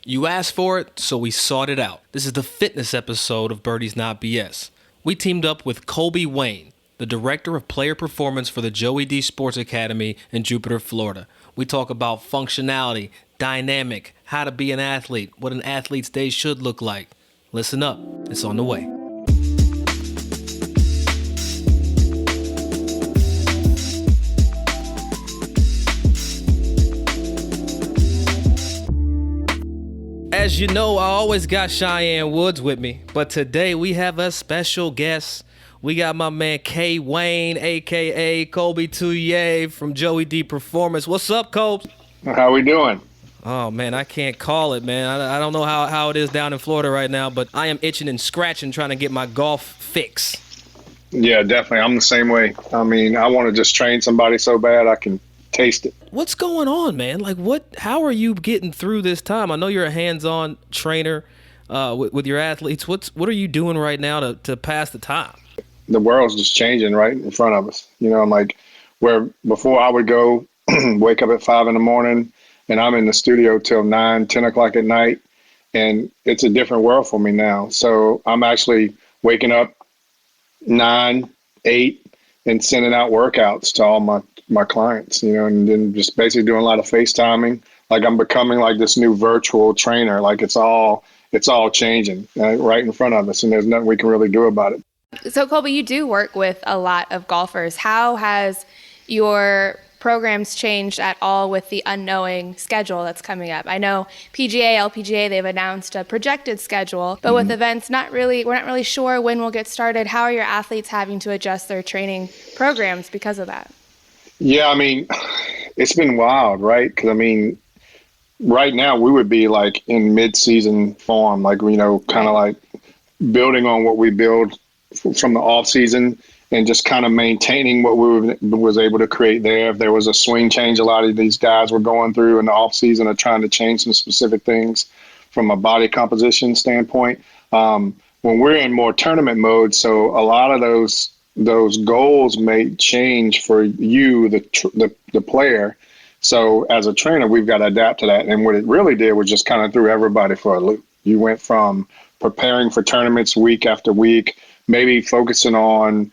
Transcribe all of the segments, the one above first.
You asked for it, so we sought it out. This is the fitness episode of Birdies Not BS. We teamed up with Kolby Wayne, the Director of Player Performance for the Joey D Sports Academy in Jupiter, Florida. We talk about functionality, dynamic, how to be an athlete, what an athlete's day should look like. Listen up, it's on the way. As you know, I always got Cheyenne Woods with me, but today we have a special guest. We got my man K. Wayne, a.k.a. Kolby Tullier from Joey D Performance. What's up, Kolby? How we doing? Oh, man, I can't call it, man. I don't know how it is down in Florida right now, but I am itching and scratching trying to get my golf fix. Yeah, definitely. I'm the same way. I mean, I want to just train somebody so bad I can taste it. What's going on, man? Like, how are you getting through this time? I know you're a hands-on trainer with your athletes. What are you doing right now to pass the time? The world's just changing right in front of us. You know, I'm like, where before I would go wake up at 5 a.m. and I'm in the studio till 9, 10 o'clock at night. And it's a different world for me now. So I'm actually waking up 9, 8 and sending out workouts to all my clients, you know, and then just basically doing a lot of FaceTiming. Like I'm becoming like this new virtual trainer. Like it's all changing right in front of us, and there's nothing we can really do about it. So Kolby, you do work with a lot of golfers. How has your programs changed at all with the unknowing schedule that's coming up? I know PGA, LPGA, they've announced a projected schedule, but with events, we're not really sure when we'll get started. How are your athletes having to adjust their training programs because of that? Yeah, I mean, it's been wild, right? Because, I mean, right now we would be like in mid-season form, like, you know, kind of like building on what we build from the off season and just kind of maintaining what we was able to create there. If there was a swing change, a lot of these guys were going through in the off season or trying to change some specific things from a body composition standpoint. When we're in more tournament mode, so a lot of those goals may change for you, the player. So as a trainer, we've got to adapt to that. And what it really did was just kind of threw everybody for a loop. You went from preparing for tournaments week after week, maybe focusing on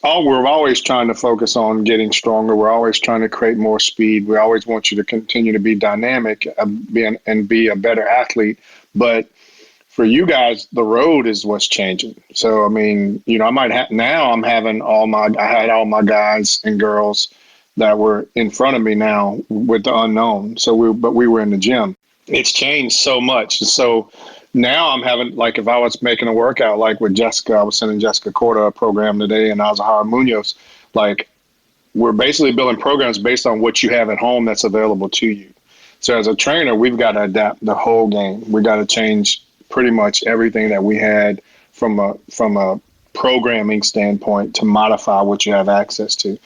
we're always trying to focus on getting stronger. We're always trying to create more speed. We always want you to continue to be dynamic and be a better athlete. But for you guys, the road is what's changing. So, I mean, you know, I had all my guys and girls that were in front of me now with the unknown. But we were in the gym. It's changed so much. So now I'm having, like, if I was making a workout, like with Jessica, I was sending Jessica Corda a program today and Azahara Munoz, like, we're basically building programs based on what you have at home that's available to you. So as a trainer, we've got to adapt the whole game. We got to change pretty much everything that we had from a programming standpoint to modify what you have access to.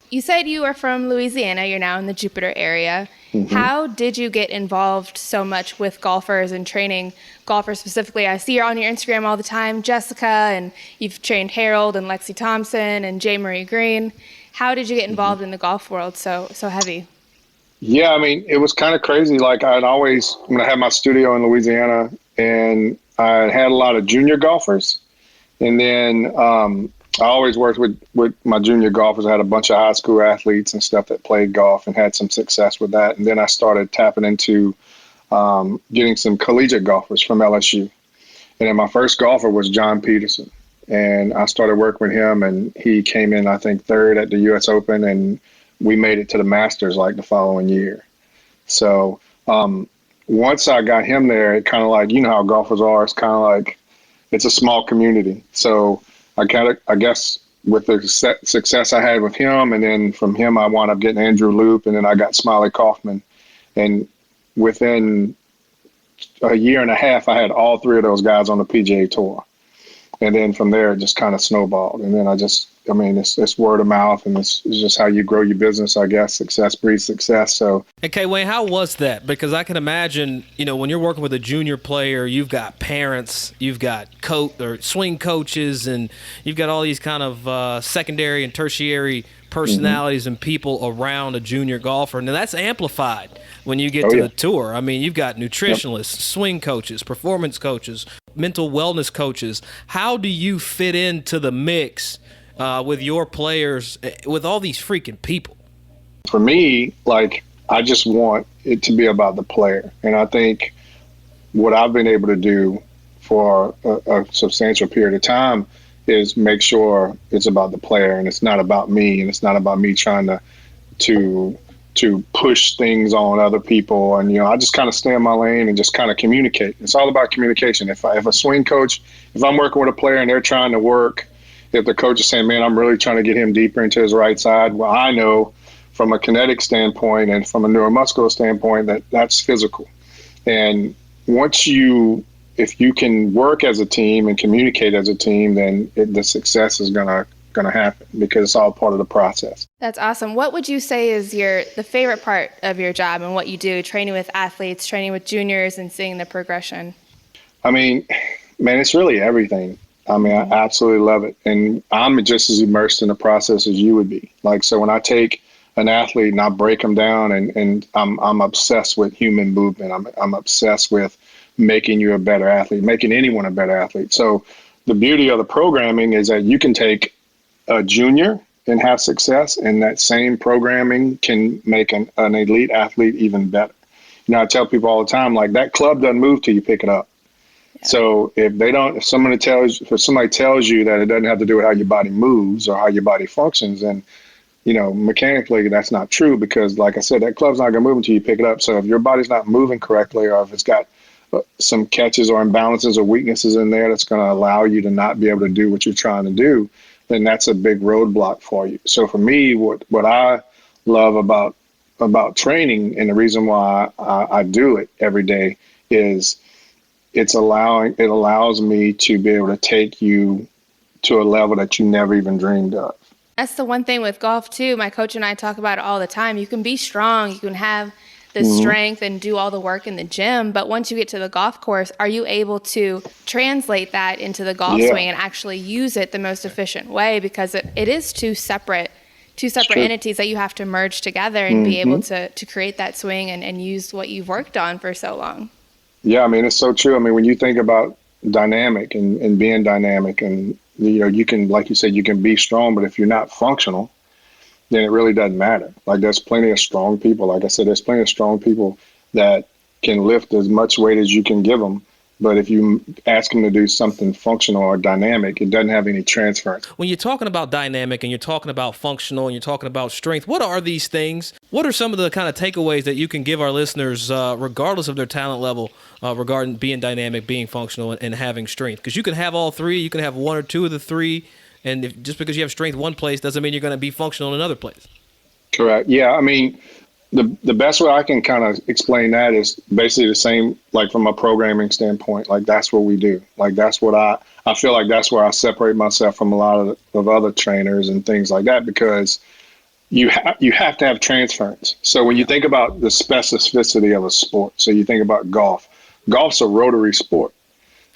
You said you are from Louisiana. You're now in the Jupiter area. Mm-hmm. How did you get involved so much with golfers and training golfers specifically? I see you're on your Instagram all the time, Jessica, and you've trained Harold and Lexi Thompson and J. Marie Green. How did you get involved in the golf world so heavy? Yeah, I mean, it was kind of crazy. Like I had my studio in Louisiana, and I had a lot of junior golfers. And then I always worked with my junior golfers. I had a bunch of high school athletes and stuff that played golf and had some success with that. And then I started tapping into getting some collegiate golfers from LSU. And then my first golfer was John Peterson. And I started working with him, and he came in, I think, third at the U.S. Open, and we made it to the Masters like the following year. So once I got him there, it kind of like, you know how golfers are, it's kind of like, it's a small community. So I guess with the success I had with him, and then from him I wound up getting Andrew Loop, and then I got Smiley Kaufman. And within a year and a half, I had all three of those guys on the PGA Tour. And then from there, it just kind of snowballed. And then it's word of mouth, and it's just how you grow your business, I guess. Success breeds success. So, okay, Wayne, how was that? Because I can imagine, you know, when you're working with a junior player, you've got parents, you've got swing coaches, and you've got all these kind of secondary and tertiary personalities and people around a junior golfer. And that's amplified when you get to the tour. I mean, you've got nutritionalists, swing coaches, performance coaches, mental wellness coaches. How do you fit into the mix with your players, with all these freaking people? For me, like, I just want it to be about the player. And I think what I've been able to do for a substantial period of time is make sure it's about the player and it's not about me, and it's not about me trying to push things on other people. And, I just kind of stay in my lane and just kind of communicate. It's all about communication. If a swing coach, if I'm working with a player and they're trying to work, if the coach is saying, man, I'm really trying to get him deeper into his right side, well, I know from a kinetic standpoint and from a neuromuscular standpoint that that's physical. And if you can work as a team and communicate as a team, then the success is gonna happen, because it's all part of the process. That's awesome. What would you say is the favorite part of your job and what you do, training with athletes, training with juniors, and seeing the progression? I mean, man, it's really everything. I mean, I absolutely love it. And I'm just as immersed in the process as you would be. Like, so when I take an athlete and I break them down, and I'm obsessed with human movement. I'm obsessed with making you a better athlete, making anyone a better athlete. So the beauty of the programming is that you can take a junior and have success, and that same programming can make an elite athlete even better. I tell people all the time, like, that club doesn't move till you pick it up. Yeah. So if somebody tells you that it doesn't have to do with how your body moves or how your body functions, then mechanically that's not true, because like I said, that club's not going to move until you pick it up. So if your body's not moving correctly, or if it's got some catches or imbalances or weaknesses in there that's going to allow you to not be able to do what you're trying to do, then that's a big roadblock for you. So for me, what I love about training, and the reason why I do it every day, is it allows me to be able to take you to a level that you never even dreamed of. That's the one thing with golf too. My coach and I talk about it all the time. You can be strong, you can have the strength and do all the work in the gym, but once you get to the golf course, are you able to translate that into the golf swing and actually use it the most efficient way? Because it is two separate entities that you have to merge together and be able to create that swing and use what you've worked on for so long. Yeah, I mean, it's so true. I mean, when you think about dynamic and being dynamic, and you can, like you said, you can be strong, but if you're not functional, then it really doesn't matter. Like, there's plenty of strong people. Like I said, there's plenty of strong people that can lift as much weight as you can give them. But if you ask them to do something functional or dynamic, it doesn't have any transference. When you're talking about dynamic and you're talking about functional and you're talking about strength, what are these things? What are some of the kind of takeaways that you can give our listeners, regardless of their talent level, regarding being dynamic, being functional, and having strength? Because you can have all three. You can have one or two of the three. And just because you have strength one place doesn't mean you're going to be functional in another place. Correct. Yeah, I mean, the best way I can kind of explain that is basically the same, like from a programming standpoint. Like, that's what we do. Like, that's what I feel like that's where I separate myself from a lot of other trainers and things like that, because you have to have transference. So when you think about the specificity of a sport, so you think about golf's a rotary sport.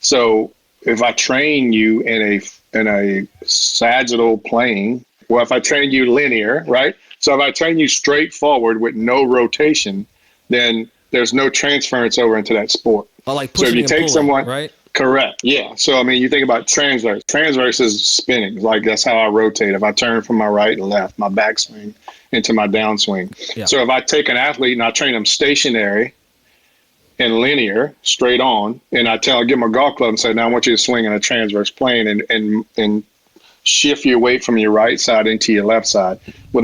So if I train you in a sagittal plane, well, if I train you linear, right? So if I train you straight forward with no rotation, then there's no transference over into that sport. I like pushing, so if you take pulling, someone, right? Correct. Yeah. So, I mean, you think about transverse. Transverse is spinning. Like, that's how I rotate. If I turn from my right and left, my backswing into my downswing. Yeah. So if I take an athlete and I train them stationary and linear, straight on, and I give them a golf club and say, now I want you to swing in a transverse plane and shift your weight from your right side into your left side. Well,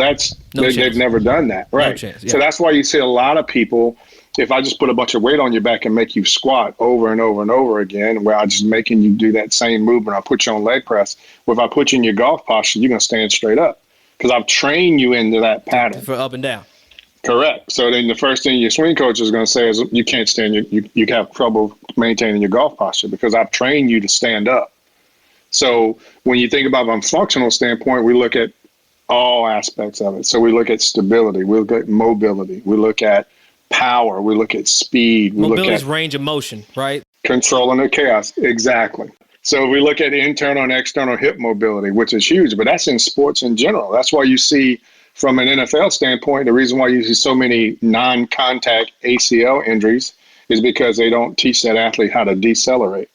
they've never done that. Right. No chance, yeah. So that's why you see a lot of people, if I just put a bunch of weight on your back and make you squat over and over and over again, where I'm just making you do that same movement, I put you on leg press. Well, if I put you in your golf posture, you're going to stand straight up because I've trained you into that pattern. For up and down. Correct. So then the first thing your swing coach is going to say is you can't stand, you have trouble maintaining your golf posture because I've trained you to stand up. So when you think about from a functional standpoint, we look at all aspects of it. So we look at stability, we look at mobility, we look at power, we look at speed. Mobility is range of motion, right? Controlling the chaos. Exactly. So we look at internal and external hip mobility, which is huge, but that's in sports in general. That's why you see, from an NFL standpoint, the reason why you see so many non-contact ACL injuries is because they don't teach that athlete how to decelerate,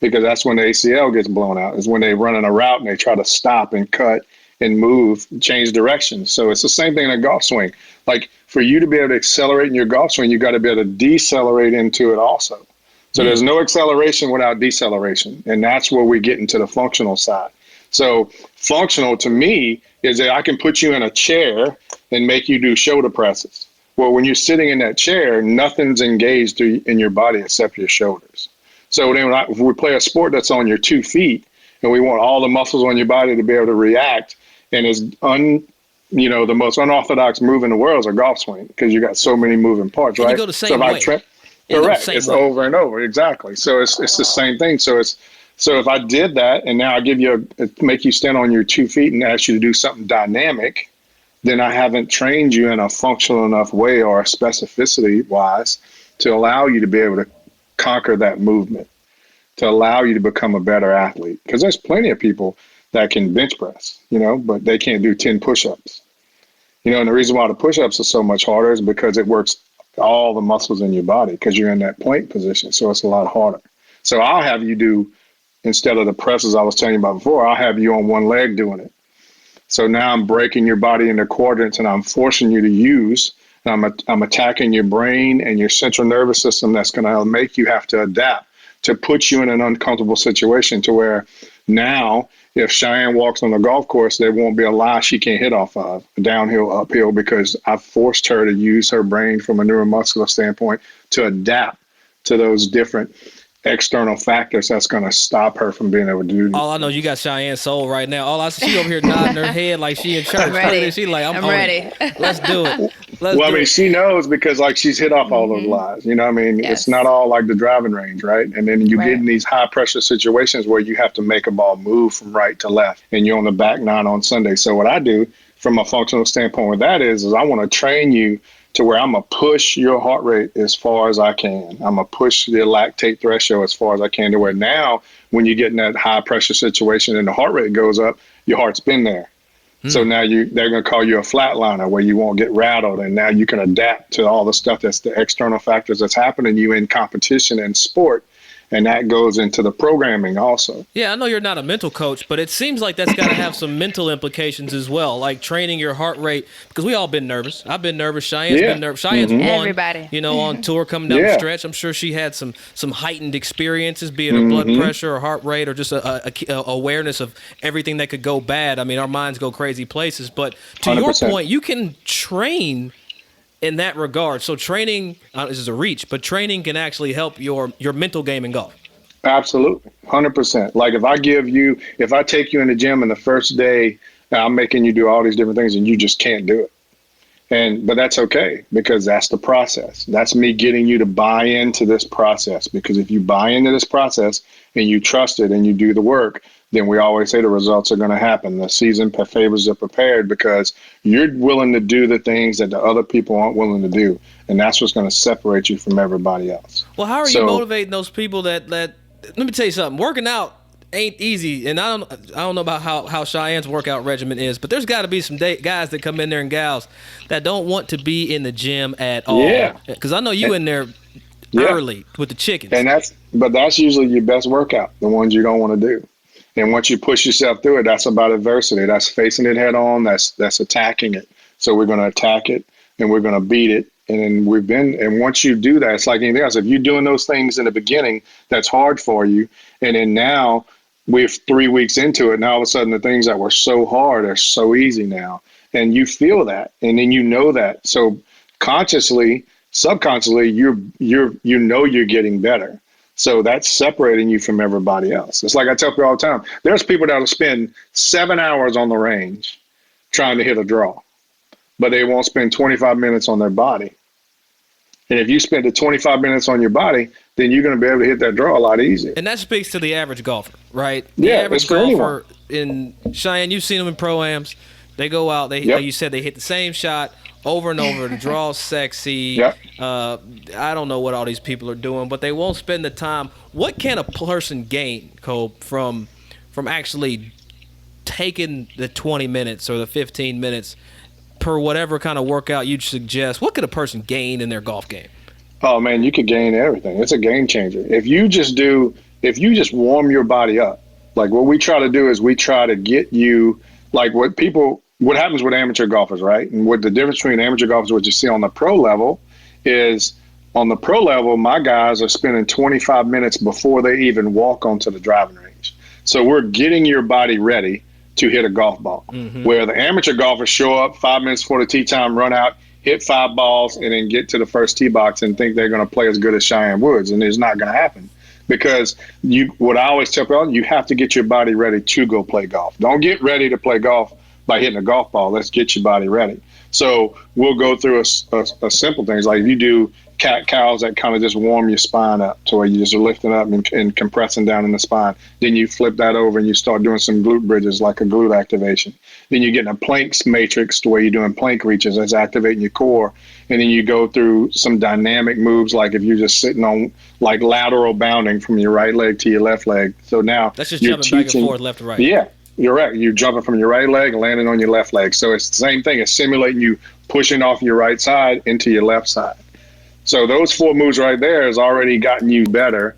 because that's when the ACL gets blown out, is when they run in a route and they try to stop and cut and move, change direction. So it's the same thing in a golf swing. Like, for you to be able to accelerate in your golf swing, you got to be able to decelerate into it also. So there's no acceleration without deceleration. And that's where we get into the functional side. So functional to me is that I can put you in a chair and make you do shoulder presses. Well, when you're sitting in that chair, nothing's engaged in your body except your shoulders. So then if we play a sport that's on your 2 feet and we want all the muscles on your body to be able to react, and it's the most unorthodox move in the world is a golf swing, because you got so many moving parts, right? You go the same way. Correct. It's over and over. Exactly. So it's the same thing. So if I did that and now I make you stand on your 2 feet and ask you to do something dynamic, then I haven't trained you in a functional enough way or specificity wise to allow you to be able to conquer that movement, to allow you to become a better athlete. Because there's plenty of people that can bench press, but they can't do 10 push-ups. And the reason why the push-ups are so much harder is because it works all the muscles in your body, because you're in that plank position. So it's a lot harder. So I'll have you do, instead of the presses I was telling you about before, I'll have you on one leg doing it. So now I'm breaking your body into quadrants and I'm forcing you to use, and I'm attacking your brain and your central nervous system. That's going to make you have to adapt to put you in an uncomfortable situation, to where now if Cheyenne walks on the golf course, there won't be a lie she can't hit off of, downhill, uphill, because I've forced her to use her brain from a neuromuscular standpoint to adapt to those different external factors that's going to stop her from being able to do. All I know, you got Cheyenne's soul right now. All I see, she over here nodding her head like she in church. I'm ready. She like, I'm ready. Let's do it. She knows, because like she's hit off all those lies. Yes. It's not all like the driving range, right? And then you get in these high pressure situations where you have to make a ball move from right to left, and you're on the back nine on Sunday. So what I do from a functional standpoint with that is I want to train you to where I'm going to push your heart rate as far as I can. I'm going to push the lactate threshold as far as I can, to where now when you get in that high pressure situation and the heart rate goes up, your heart's been there. So now they're going to call you a flatliner, where you won't get rattled. And now you can adapt to all the stuff that's the external factors that's happening to you in competition and sport. And that goes into the programming also. Yeah, I know you're not a mental coach, but it seems like that's got to have some mental implications as well, like training your heart rate, because we all been nervous. I've been nervous. Cheyenne's been nervous. Cheyenne's won, everybody, on tour coming down the stretch. I'm sure she had some heightened experiences, be it her blood pressure or heart rate or just a awareness of everything that could go bad. I mean, our minds go crazy places. But to 100%. Your point, you can train in that regard. So training, this is a reach, but training can actually help your mental game in golf. Absolutely. 100%. Like if I take you in the gym and the first day I'm making you do all these different things and you just can't do it. But that's okay, because that's the process. That's me getting you to buy into this process, because if you buy into this process and you trust it and you do the work, then we always say the results are going to happen. The season favors the prepared, because you're willing to do the things that the other people aren't willing to do. And that's what's going to separate you from everybody else. Well, how are you motivating those people that let me tell you something, working out ain't easy. And I don't know about how Cheyenne's workout regimen is, but there's got to be some guys that come in there and gals that don't want to be in the gym at all. Yeah. Because I know you in there early with the chickens. And that's usually your best workout, the ones you don't want to do. And once you push yourself through it, that's about adversity. That's facing it head on. That's attacking it. So we're going to attack it and we're going to beat it. And once you do that, it's like anything else. If you're doing those things in the beginning, that's hard for you. And then now we're 3 weeks into it. Now all of a sudden the things that were so hard are so easy now. And you feel that. And then you know that. So consciously, subconsciously, you're getting better. So that's separating you from everybody else. It's like I tell people all the time, there's people that will spend 7 hours on the range trying to hit a draw, but they won't spend 25 minutes on their body. And if you spend the 25 minutes on your body, then you're going to be able to hit that draw a lot easier. And that speaks to the average golfer, right? The average golfer in Cheyenne, you've seen them in pro-ams. They go out, like you said, they hit the same shot over and over. The draw's sexy. Yep. I don't know what all these people are doing, but they won't spend the time. What can a person gain, Cole, from actually taking the 20 minutes or the 15 minutes per whatever kind of workout you'd suggest? What could a person gain in their golf game? Oh man, you could gain everything. It's a game changer. If you just warm your body up, like what we try to do is we try to get you, like what happens with amateur golfers, right? And what the difference between amateur golfers, what you see on the pro level is on the pro level, my guys are spending 25 minutes before they even walk onto the driving range. So we're getting your body ready to hit a golf ball. Mm-hmm. Where the amateur golfers show up 5 minutes before the tee time, run out, hit 5 balls, and then get to the first tee box and think they're going to play as good as Cheyenne Woods. And it's not going to happen because what I always tell people, you have to get your body ready to go play golf. Don't get ready to play golf by hitting a golf ball. Let's get your body ready. So we'll go through a simple things like if you do cat-cows that kind of just warm your spine up to where you just are lifting up and compressing down in the spine. Then you flip that over and you start doing some glute bridges like a glute activation. Then you're getting a planks matrix to where you're doing plank reaches that's activating your core. And then you go through some dynamic moves like if you're just sitting on like lateral bounding from your right leg to your left leg. So now that's just jumping back and forth left to right. Yeah, you're right. You're jumping from your right leg and landing on your left leg. So it's the same thing. It's simulating you pushing off your right side into your left side. So those 4 moves right there has already gotten you better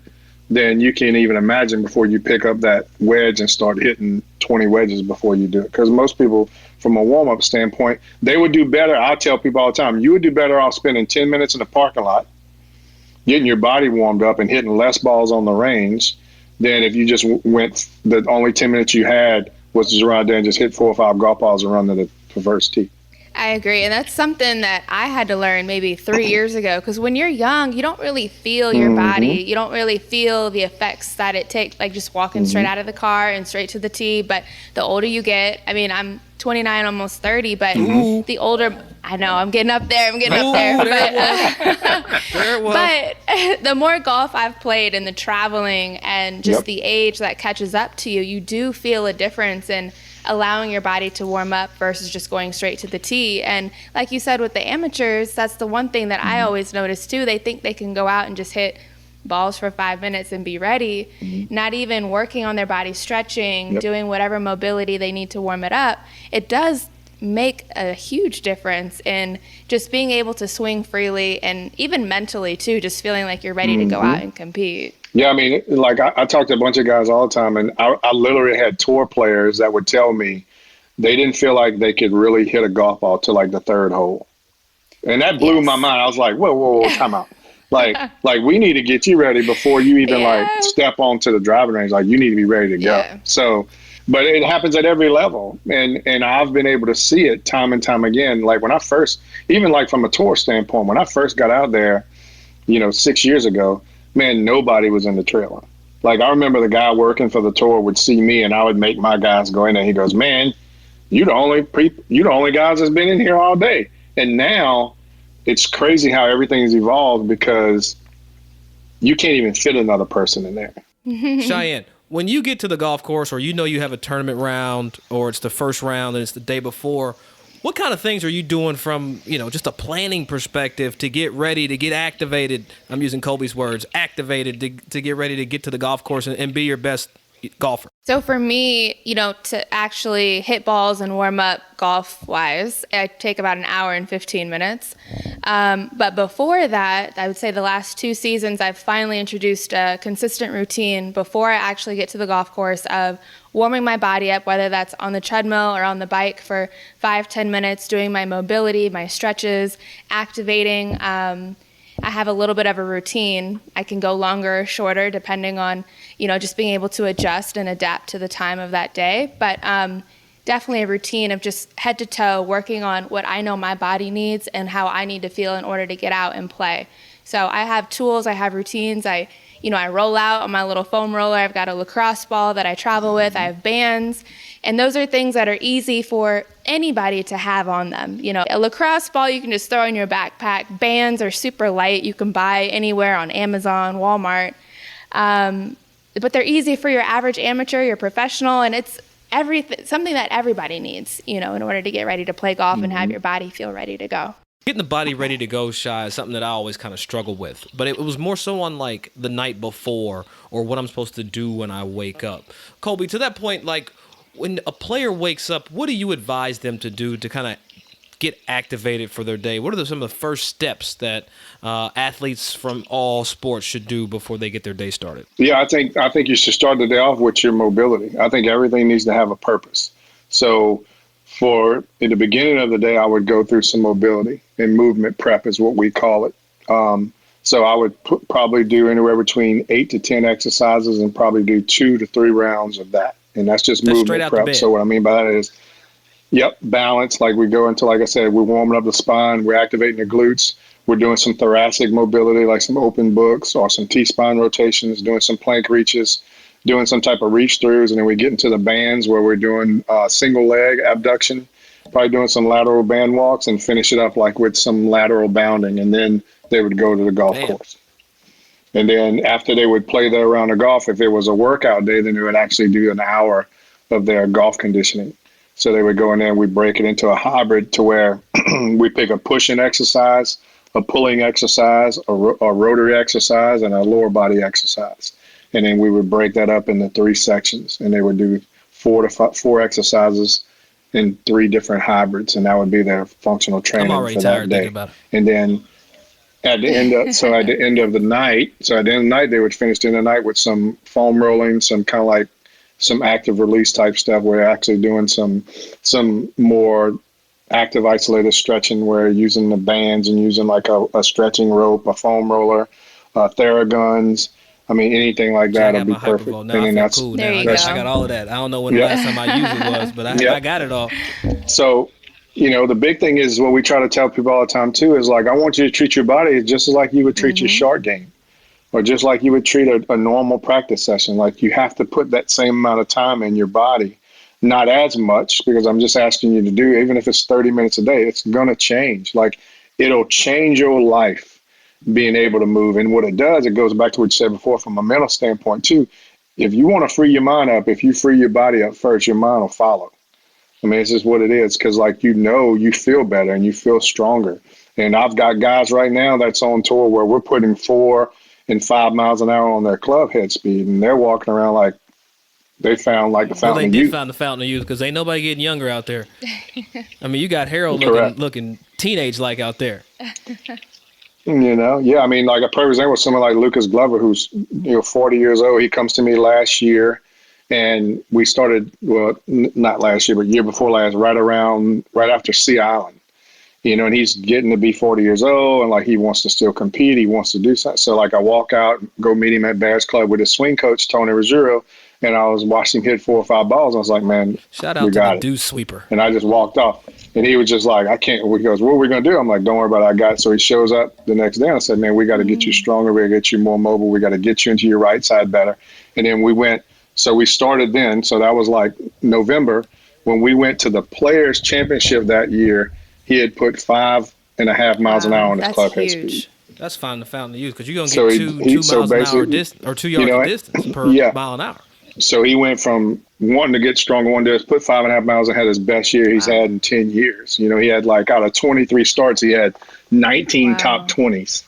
than you can even imagine before you pick up that wedge and start hitting 20 wedges before you do it. Because most people, from a warm-up standpoint, they would do better. I tell people all the time, you would do better off spending 10 minutes in the parking lot, getting your body warmed up and hitting less balls on the range than if you just went, the only 10 minutes you had was just around there and just hit 4 or 5 golf balls and run to the first tee. I agree. And that's something that I had to learn maybe 3 years ago. Because when you're young, you don't really feel your body. You don't really feel the effects that it takes, like just walking straight out of the car and straight to the tee. But the older you get, I mean, I'm 29, almost 30, but the older, I know, I'm getting up there. But the more golf I've played and the traveling and just the age that catches up to you, you do feel a difference in allowing your body to warm up versus just going straight to the tee. And like you said with the amateurs, that's the one thing that I always notice too. They think they can go out and just hit balls for 5 minutes and be ready, not even working on their body, stretching, doing whatever mobility they need to warm it up. It does make a huge difference in just being able to swing freely and even mentally too, just feeling like you're ready to go out and compete. Yeah, I mean, like I talk to a bunch of guys all the time, and I literally had tour players that would tell me they didn't feel like they could really hit a golf ball to like the 3rd hole. And that blew my mind. I was like, whoa, time out. Like we need to get you ready before you even like step onto the driving range. Like you need to be ready to go. Yeah. So, but it happens at every level. And I've been able to see it time and time again. Like when I first, even like from a tour standpoint, when I first got out there, 6 years ago, man, nobody was in the trailer. Like I remember the guy working for the tour would see me and I would make my guys go in there. He goes, man, you the only guys that's been in here all day. And now it's crazy how everything's evolved because you can't even fit another person in there. Cheyenne, when you get to the golf course or you have a tournament round or it's the first round and it's the day before, what kind of things are you doing from, just a planning perspective to get ready, to get activated? I'm using Kolby's words, activated to get ready to get to the golf course and be your best golfer. So for me, to actually hit balls and warm up golf-wise, I take about an hour and 15 minutes. But before that, I would say the last 2 seasons, I've finally introduced a consistent routine before I actually get to the golf course of warming my body up, whether that's on the treadmill or on the bike for 5-10 minutes, doing my mobility, my stretches, activating. I have a little bit of a routine. I can go longer or shorter depending on, just being able to adjust and adapt to the time of that day. But definitely a routine of just head to toe working on what I know my body needs and how I need to feel in order to get out and play. So I have tools, I have routines. I roll out on my little foam roller. I've got a lacrosse ball that I travel with. I have bands. And those are things that are easy for anybody to have on them. A lacrosse ball you can just throw in your backpack. Bands are super light. You can buy anywhere on Amazon, Walmart. But they're easy for your average amateur, your professional, and it's something that everybody needs, in order to get ready to play golf and have your body feel ready to go. Getting the body ready to go, Shy, is something that I always kind of struggle with. But it was more so on like the night before or what I'm supposed to do when I wake up. Kolby, to that point, like when a player wakes up, what do you advise them to do to kind of get activated for their day? What are some of the first steps that athletes from all sports should do before they get their day started? Yeah, I think you should start the day off with your mobility. I think everything needs to have a purpose. So in the beginning of the day, I would go through some mobility and movement prep is what we call it. So I would probably do anywhere between 8 to 10 exercises and probably do 2 to 3 rounds of that. And that's just movement prep. So what I mean by that is, balance. Like we go into, like I said, we're warming up the spine, we're activating the glutes, we're doing some thoracic mobility, like some open books or some T-spine rotations, doing some plank reaches, doing some type of reach throughs, and then we get into the bands where we're doing single leg abduction, probably doing some lateral band walks, and finish it up like with some lateral bounding, and then they would go to the golf course. And then after they would play their round of golf, if it was a workout day, then they would actually do an hour of their golf conditioning. So they would go in there and we break it into a hybrid to where we pick a pushing exercise, a pulling exercise, a rotary exercise, and a lower body exercise. And then we would break that up into 3 sections, and they would do 4 exercises in 3 different hybrids, and that would be their functional training for that day. About it. And then at the end of the night, they would finish the night with some foam rolling, some kind of like some active release type stuff where you're actually doing some more active isolated stretching where you're using the bands and using like a stretching rope, a foam roller, Theraguns. I mean, anything like that would be perfect. Now I feel cool now. I got all of that. I don't know when the last time I used it was, but I got it all. So, the big thing is what we try to tell people all the time too is like, I want you to treat your body just as like you would treat your short game. Or just like you would treat a normal practice session. Like you have to put that same amount of time in your body, not as much, because I'm just asking you to do, even if it's 30 minutes a day, it's going to change. Like it'll change your life being able to move. And what it does, it goes back to what you said before from a mental standpoint too. If you want to free your mind up, if you free your body up first, your mind will follow. I mean, it's just what it is. Because you feel better and you feel stronger. And I've got guys right now that's on tour where we're putting 4 and 5 miles an hour on their club head speed, and they're walking around like they found like the fountain of youth. They did find the fountain of youth because ain't nobody getting younger out there. I mean, you got Harold looking teenage-like out there. I mean, like a perfect example was someone like Lucas Glover, who's 40 years old. He comes to me last year, and we started, well, not last year, but year before last, right after Sea Island. And he's getting to be 40 years old and like he wants to still compete. He wants to do something. So like I walk out, go meet him at Bears Club with his swing coach, Tony Ruggiero, and I was watching him hit 4 or 5 balls. I was like, man, shout out to the deuce sweeper. And I just walked off. And he was just like, I can't. He goes, what are we going to do? I'm like, don't worry about it. I got it. So he shows up the next day and I said, man, we got to get you stronger. We got to get you more mobile. We got to get you into your right side better. And then we started then. So that was like November. When we went to the Players Championship that year, he had put 5.5 miles an hour on his club head speed. That's fine the fountain of youth because you're going to get 2 miles an hour distance or 2 yards of distance per mile an hour. So he went from wanting to get stronger, wanting to put 5.5 miles and had his best year he's had in 10 years. He had like out of 23 starts, he had 19 top 20s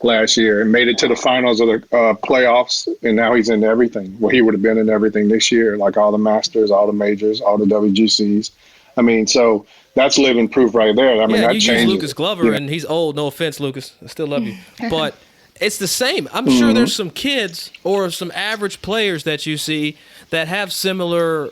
last year and made it to the finals of the playoffs. And now he's in everything. Well, he would have been in everything this year, like all the Masters, all the majors, all the WGCs. I mean, so that's living proof right there. I mean, that you use Lucas Glover, and he's old. No offense, Lucas. I still love you. But it's the same. I'm sure there's some kids or some average players that you see that have similar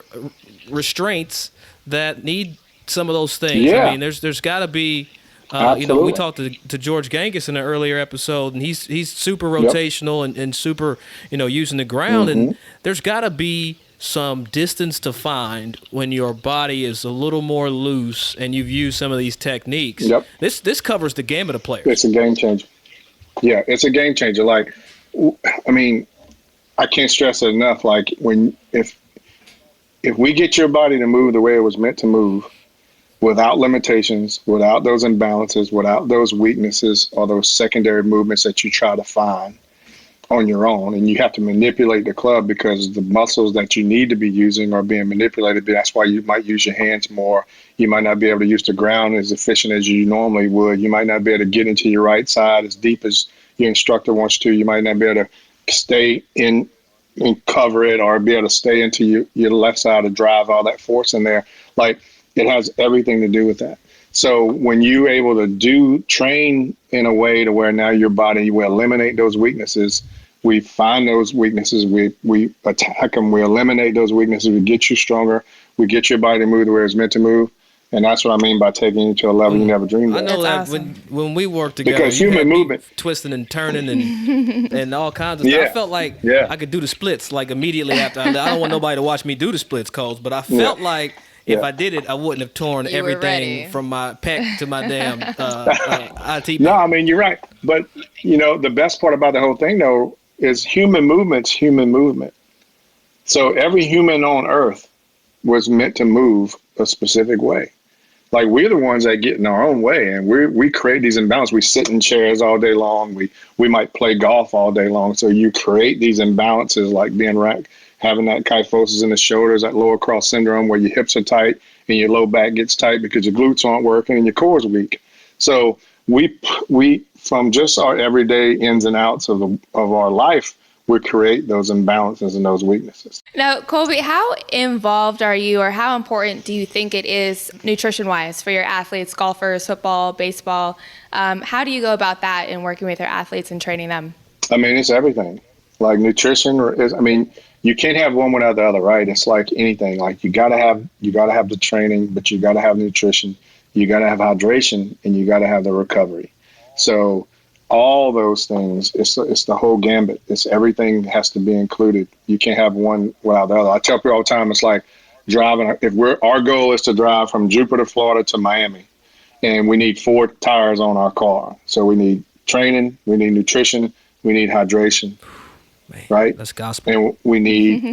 restraints that need some of those things. Yeah. I mean, there's got to be we talked to George Gangus in an earlier episode, and he's super rotational and super, using the ground. And there's got to be some distance to find when your body is a little more loose and you've used some of these techniques. Yep. This covers the gamut of players. It's a game changer. Yeah, it's a game changer. Like, I mean, I can't stress it enough. Like if we get your body to move the way it was meant to move, without limitations, without those imbalances, without those weaknesses or those secondary movements that you try to find, on your own, and you have to manipulate the club because the muscles that you need to be using are being manipulated. That's why you might use your hands more. You might not be able to use the ground as efficient as you normally would. You might not be able to get into your right side as deep as your instructor wants to. You might not be able to stay in and cover it, or be able to stay into your left side to drive all that force in there. Like, it has everything to do with that. So when you're able to train in a way to where now your body will eliminate those weaknesses, we find those weaknesses, we attack them, we eliminate those weaknesses, we get you stronger, we get your body to move the way it's meant to move. And that's what I mean by taking you to a level you never dreamed of. I know That's that awesome. when we worked together, Because you human had me movement, twisting and turning and all kinds of stuff. I felt like I could do the splits like immediately after. I don't want nobody to watch me do the splits, Coles, but I felt like if I did it, I wouldn't have torn You were everything ready. from my pec to my damn IT. No, I mean, you're right. But, the best part about the whole thing, though, is human movement's human movement. So every human on Earth was meant to move a specific way. Like, we're the ones that get in our own way, and we create these imbalances. We sit in chairs all day long. We might play golf all day long. So you create these imbalances, like being having that kyphosis in the shoulders, that lower cross syndrome, where your hips are tight and your low back gets tight because your glutes aren't working and your core is weak. So we from just our everyday ins and outs of our life, we create those imbalances and those weaknesses. Now, Kolby, how involved are you, or how important do you think it is nutrition-wise for your athletes, golfers, football, baseball? How do you go about that in working with your athletes and training them? I mean, it's everything. Like, nutrition you can't have one without the other, right? It's like anything. Like, you gotta have the training, but you gotta have nutrition, you gotta have hydration, and you gotta have the recovery. So all those things, it's the whole gambit. It's everything has to be included. You can't have one without the other. I tell people all the time, it's like driving. Our goal is to drive from Jupiter, Florida to Miami, and we need 4 tires on our car. So we need training, we need nutrition, we need hydration. Man, right? That's gospel. And we need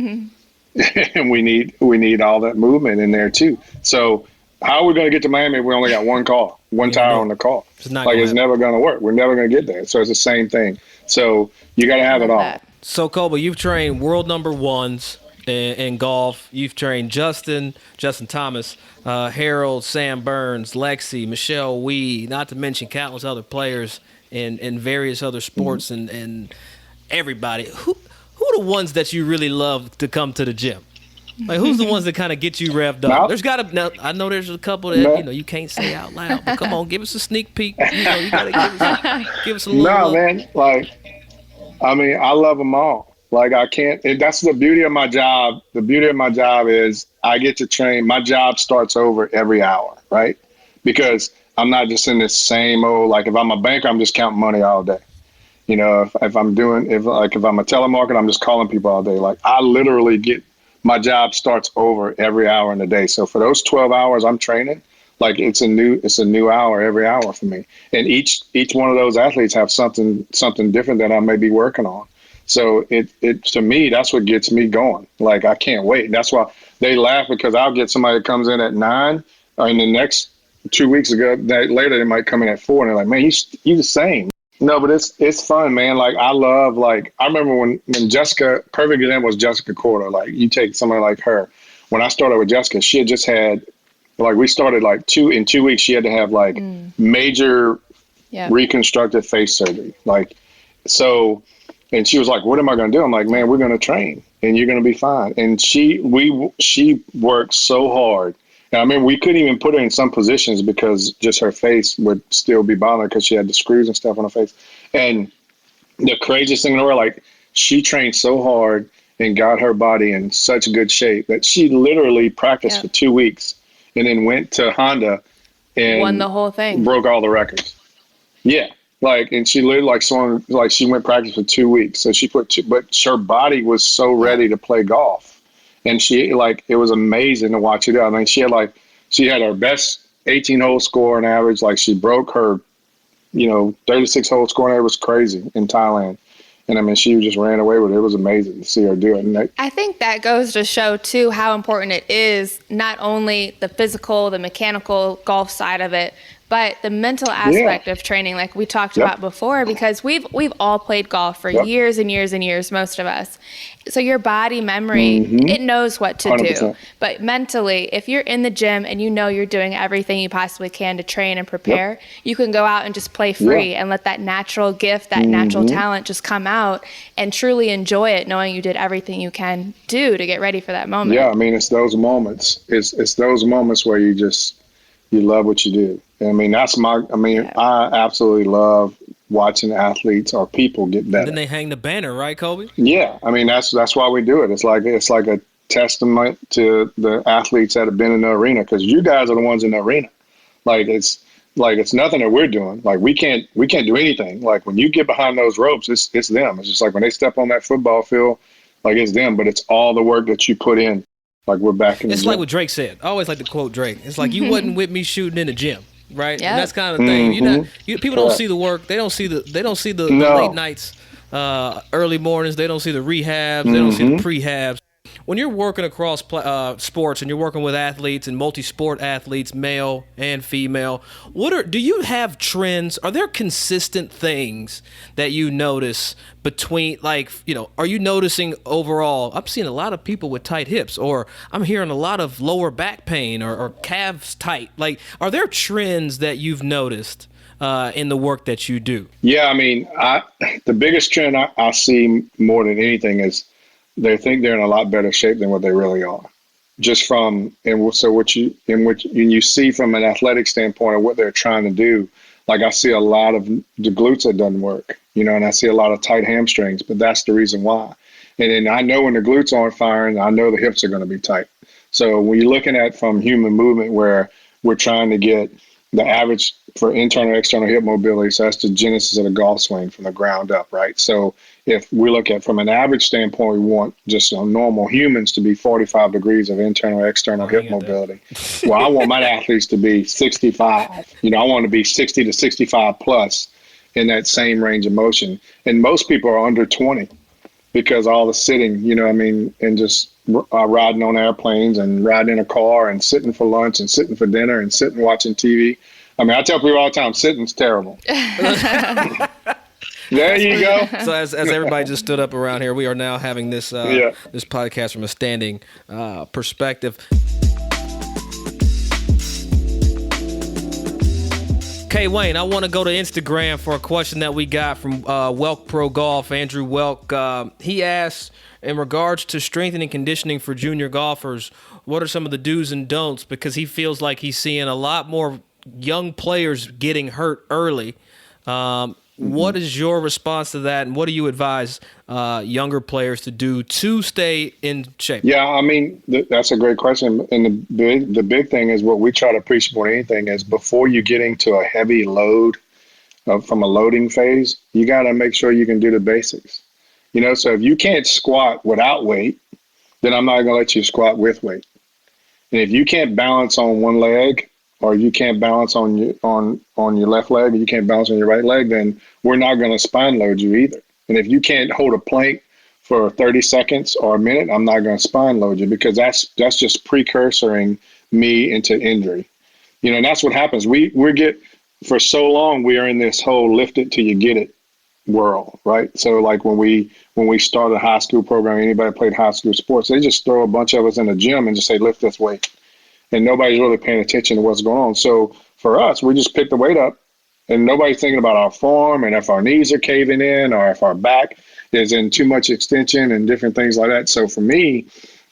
and we need all that movement in there too. So how are we going to get to Miami if we only got one car, one tire on the car? It's not it's never going to work. We're never going to get there. So it's the same thing. So you got to have it all. So, Kolby, you've trained world number ones in golf. You've trained Justin Thomas, Harold, Sam Burns, Lexi, Michelle Wee, not to mention countless other players in various other sports and everybody. Who are the ones that you really love to come to the gym? Like, who's the ones that kind of get you revved up? I know there's a couple that you can't say out loud, but come on, give us a sneak peek. You gotta give us a little. No, man. I love them all. Like, I can't. That's the beauty of my job. The beauty of my job is I get to train. My job starts over every hour, right? Because I'm not just in this same old. Like, if I'm a banker, I'm just counting money all day. If I'm a telemarketer, I'm just calling people all day. Like, I literally my job starts over every hour in the day. So for those 12 hours I'm training, like, it's a new hour every hour for me. And each one of those athletes have something different that I may be working on. So it to me, that's what gets me going. Like, I can't wait. That's why they laugh, because I'll get somebody that comes in at 9, and the next 2 weeks ago, later they might come in at 4, and they're like, man, you the same. No, but it's fun, man. Like, I love, like, I remember when Jessica, perfect example was Jessica Corder. Like, you take somebody like her. When I started with Jessica, she had just had, like, we started like 2 weeks. She had to have like major reconstructive face surgery. Like, so, and she was like, what am I going to do? I'm like, man, we're going to train and you're going to be fine. And she worked so hard. And I mean, we couldn't even put her in some positions because just her face would still be bothering because she had the screws and stuff on her face. And the craziest thing in the world, like, she trained so hard and got her body in such good shape that she literally practiced for 2 weeks and then went to Honda and won the whole thing, broke all the records. Yeah. Like, and she literally she went practice for 2 weeks. So but her body was so ready to play golf. And it was amazing to watch her do. I mean, she had her best 18-hole score on average. Like, she broke her, 36-hole score on average. It was crazy in Thailand. And I mean, she just ran away with it. It was amazing to see her do it. I think that goes to show, too, how important it is, not only the physical, the mechanical golf side of it, but the mental aspect of training, like we talked about before, because we've all played golf for years and years and years, most of us. So your body memory, it knows what to 100%. do. But mentally, if you're in the gym and you know you're doing everything you possibly can to train and prepare, you can go out and just play free and let that natural gift, that natural talent just come out and truly enjoy it, knowing you did everything you can do to get ready for that moment. Yeah, I mean, it's those moments. It's those moments where you love what you do. I mean, I absolutely love watching athletes or people get better. And then they hang the banner, right, Kolby? Yeah, I mean, that's why we do it. It's like a testament to the athletes that have been in the arena, because you guys are the ones in the arena. It's nothing that we're doing. Like we can't do anything. Like when you get behind those ropes, it's them. It's just like when they step on that football field, like it's them, but it's all the work that you put in. Like we're back in the It's gym. like what Drake said. I always like to quote Drake. It's like you wasn't with me shooting in the gym, right? Yeah. And that's kind of the thing. People don't see the work. They don't see the late nights, early mornings. They don't see the rehabs. They don't see the prehabs. When you're working across sports and you're working with athletes and multi-sport athletes, male and female, do you have trends? Are there consistent things that you notice between, are you noticing overall, I'm seeing a lot of people with tight hips, or I'm hearing a lot of lower back pain or calves tight. Like, are there trends that you've noticed in the work that you do? Yeah, I mean, the biggest trend I see more than anything is they think they're in a lot better shape than what they really are. Just from, what you see from an athletic standpoint of what they're trying to do. Like I see a lot of the glutes that doesn't work, and I see a lot of tight hamstrings, but that's the reason why. And then I know when the glutes aren't firing, I know the hips are going to be tight. So when you're looking at from human movement where we're trying to get the average for internal, external hip mobility, so that's the genesis of the golf swing from the ground up, right? So if we look at from an average standpoint, we want just normal humans to be 45 degrees of internal, external hip mobility. Well, I want my athletes to be 65. I want to be 60 to 65 plus in that same range of motion. And most people are under 20 because all the sitting, and just riding on airplanes and riding in a car and sitting for lunch and sitting for dinner and sitting watching TV. I mean, I tell people all the time, sitting's terrible. There you go. So as everybody just stood up around here, we are now having this this podcast from a standing perspective. Okay, Wayne, I want to go to Instagram for a question that we got from Welk Pro Golf, Andrew Welk. He asked, in regards to strength and conditioning for junior golfers, what are some of the do's and don'ts? Because he feels like he's seeing a lot more young players getting hurt early. What is your response to that, and what do you advise younger players to do to stay in shape? Yeah, I mean, that's a great question. And the big thing is what we try to preach more than anything is before you get into a heavy load from a loading phase, you got to make sure you can do the basics. So if you can't squat without weight, then I'm not going to let you squat with weight. And if you can't balance on one leg, or you can't balance on your left leg, or you can't balance on your right leg, then we're not going to spine load you either. And if you can't hold a plank for 30 seconds or a minute, I'm not going to spine load you, because that's just precursoring me into injury. And that's what happens. For so long, we are in this whole lift it till you get it world, right? So like when we started a high school program, anybody played high school sports, they just throw a bunch of us in the gym and just say, lift this weight. And nobody's really paying attention to what's going on. So for us, we just pick the weight up, and nobody's thinking about our form and if our knees are caving in or if our back is in too much extension and different things like that. So for me,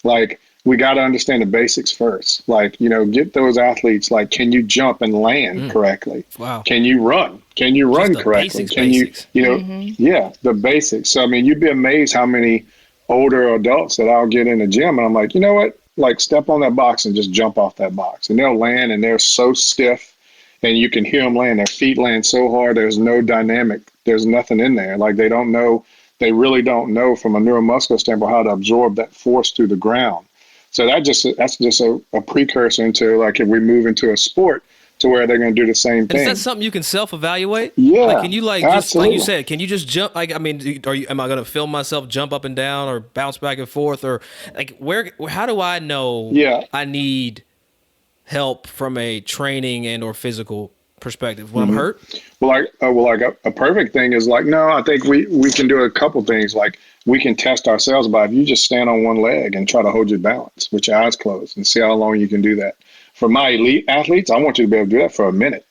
like, we got to understand the basics first. Like, get those athletes, like, can you jump and land correctly? Wow. Can you run? Can you run correctly? Basics. Yeah, the basics. So, I mean, you'd be amazed how many older adults that I'll get in the gym and I'm like, you know what? Like, step on that box and just jump off that box. And they'll land and they're so stiff and you can hear them land. Their feet land so hard. There's no dynamic. There's nothing in there. Like, they really don't know from a neuromuscular standpoint how to absorb that force through the ground. So that's just a precursor into, like, if we move into a sport to where they're going to do the same thing. Is that something you can self-evaluate? Yeah. Like, can you, like, just, absolutely. like you said, can you just jump? Like, I mean, am I going to film myself jump up and down or bounce back and forth? Or, like, how do I know I need help from a training and or physical perspective? When I'm hurt? A perfect thing is like, no, I think we can do a couple things. Like we can test ourselves by if you just stand on one leg and try to hold your balance with your eyes closed and see how long you can do that. For my elite athletes, I want you to be able to do that for a minute.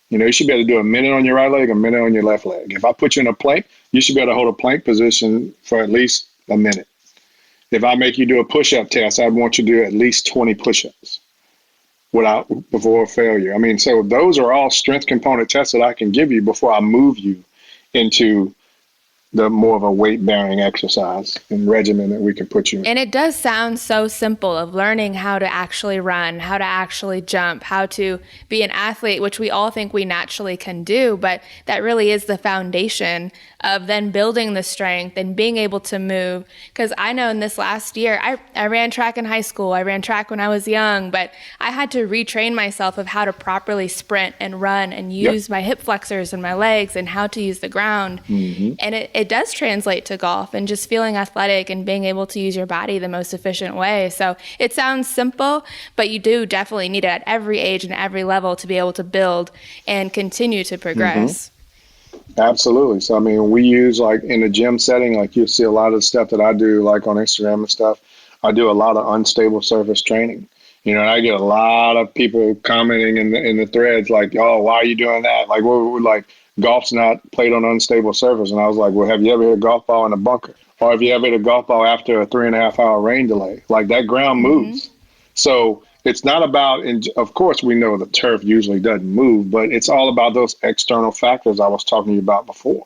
You should be able to do a minute on your right leg, a minute on your left leg. If I put you in a plank, you should be able to hold a plank position for at least a minute. If I make you do a push-up test, I want you to do at least 20 push-ups before failure. I mean, so those are all strength component tests that I can give you before I move you into the more of a weight-bearing exercise and regimen that we can put you in. And it does sound so simple of learning how to actually run, how to actually jump, how to be an athlete, which we all think we naturally can do, but that really is the foundation of then building the strength and being able to move. Because I know in this last year, I ran track in high school, I ran track when I was young, but I had to retrain myself of how to properly sprint and run and use my hip flexors and my legs and how to use the ground. Mm-hmm. And it does translate to golf and just feeling athletic and being able to use your body the most efficient way. So it sounds simple, but you do definitely need it at every age and every level to be able to build and continue to progress. Mm-hmm. Absolutely. So, I mean, we use like in a gym setting, like you'll see a lot of the stuff that I do, like on Instagram and stuff. I do a lot of unstable surface training. And I get a lot of people commenting in the threads like, oh, why are you doing that? Like, we're like, golf's not played on unstable surface. And I was like, well, have you ever hit a golf ball in a bunker? Or have you ever hit a golf ball after a 3.5 hour rain delay? Like that ground moves. Mm-hmm. So it's not about, and of course we know the turf usually doesn't move, but it's all about those external factors I was talking to you about before.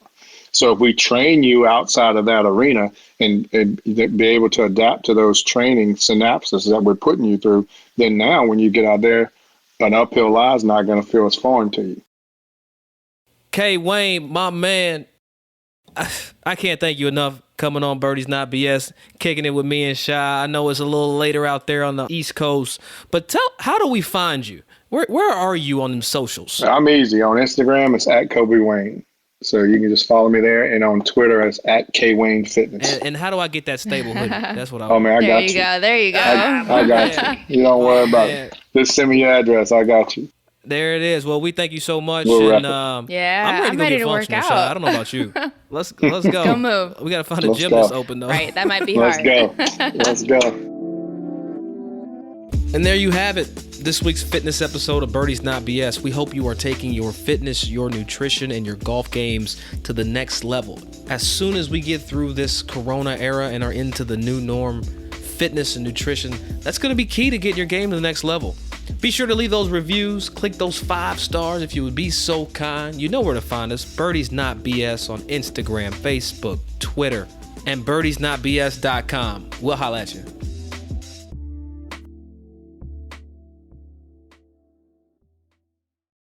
So if we train you outside of that arena and be able to adapt to those training synapses that we're putting you through, then now when you get out there, an uphill lie is not going to feel as foreign to you. K. Wayne, my man, I can't thank you enough coming on Birdies Not BS, kicking it with me and Shy. I know it's a little later out there on the East Coast, but how do we find you? Where are you on them socials? I'm easy. On Instagram, it's at Kolby Wayne. So you can just follow me there. And on Twitter, it's at K Wayne Fitness. And how do I get that stable hoodie? That's what I want. Oh, man, I got you. There you go. I got you. You don't worry about it. Just send me your address. I got you. There it is. Well, we thank you so much. I'm ready to work out. I don't know about you. Let's go. Go move. We got to find a gym that's open, though. Right, that might be hard. Let's go. And there you have it. This week's fitness episode of Birdies Not BS. We hope you are taking your fitness, your nutrition, and your golf games to the next level. As soon as we get through this Corona era and are into the new norm, fitness and nutrition, that's going to be key to getting your game to the next level. Be sure to leave those reviews, click those 5 stars if you would be so kind. You know where to find us, Birdies Not BS on Instagram, Facebook, Twitter, and birdiesnotbs.com. We'll holla at you.